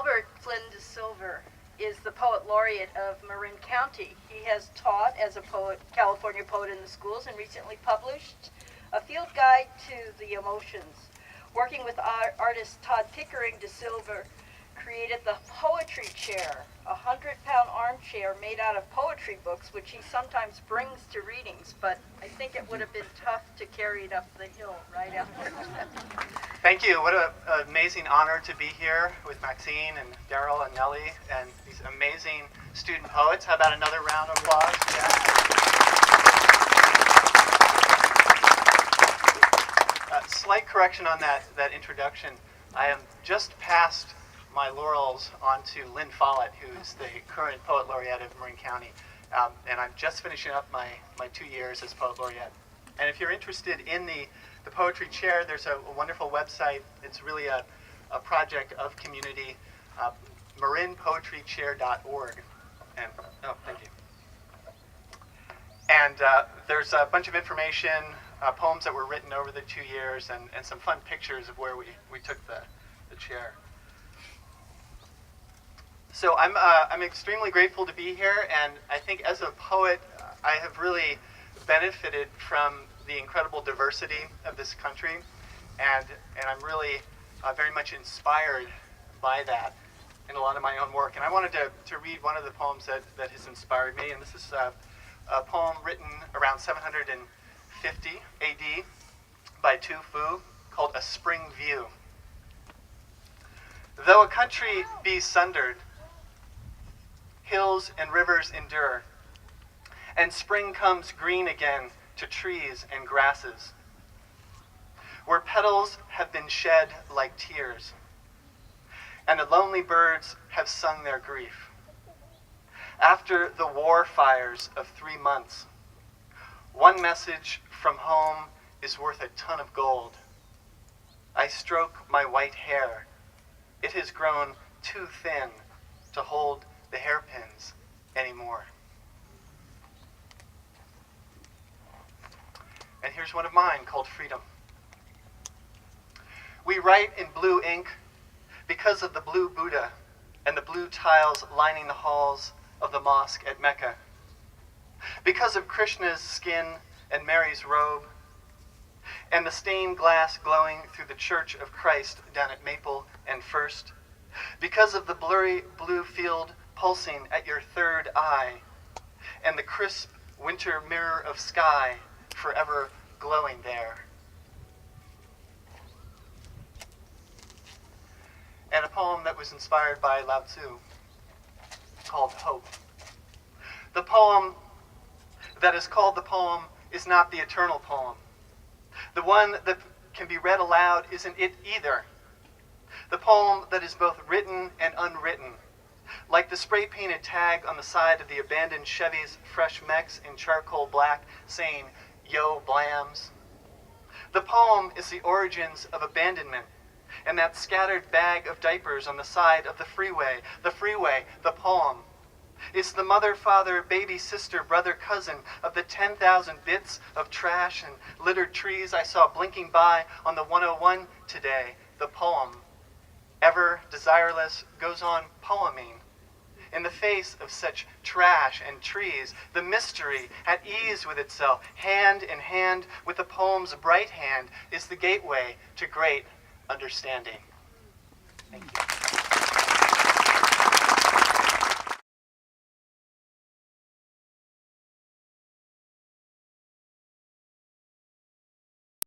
Albert Flynn DeSilver is the Poet Laureate of Marin County. He has taught as a poet, California poet in the schools, and recently published a field guide to the emotions. Working with artist Todd Pickering, DeSilver created the Poetry Chair, a 100-pound armchair made out of poetry books, which he sometimes brings to readings, but I think it would have been tough to carry it up the hill right after. Thank you. What an amazing honor to be here with Maxine and Daryl and Nellie and these amazing student poets. How about another round of applause? Yeah. Slight correction on that introduction. I am just past my laurels onto Lynn Follett, who's the current Poet Laureate of Marin County. And I'm just finishing up my 2 years as Poet Laureate. And if you're interested in the Poetry Chair, there's a wonderful website. It's really a project of community, marinpoetrychair.org. And, oh, thank you. And there's a bunch of information, poems that were written over the 2 years, and some fun pictures of where we took the chair. So I'm extremely grateful to be here, and I think as a poet, I have really benefited from the incredible diversity of this country, and I'm really very much inspired by that in a lot of my own work. And I wanted to read one of the poems that has inspired me, and this is a poem written around 750 AD by Tu Fu called A Spring View. Though a country be sundered, hills and rivers endure, and spring comes green again to trees and grasses, where petals have been shed like tears, and the lonely birds have sung their grief. After the war fires of 3 months, one message from home is worth a ton of gold. I stroke my white hair. It has grown too thin to hold the hairpins anymore. And here's one of mine called Freedom. We write in blue ink because of the blue Buddha and the blue tiles lining the halls of the mosque at Mecca, because of Krishna's skin and Mary's robe, and the stained glass glowing through the Church of Christ down at Maple and First, because of the blurry blue field pulsing at your third eye, and the crisp winter mirror of sky forever glowing there. And a poem that was inspired by Lao Tzu called Hope. The poem that is called the poem is not the eternal poem. The one that can be read aloud isn't it either. The poem that is both written and unwritten, like the spray-painted tag on the side of the abandoned Chevy's fresh mechs in charcoal black saying, "Yo, Blams." The poem is the origins of abandonment and that scattered bag of diapers on the side of the freeway. The freeway, the poem. It's the mother, father, baby, sister, brother, cousin of the 10,000 bits of trash and littered trees I saw blinking by on the 101 today. The poem, ever desireless, goes on poeming. In the face of such trash and trees, the mystery, at ease with itself, hand in hand with the poem's bright hand, is the gateway to great understanding. Thank you.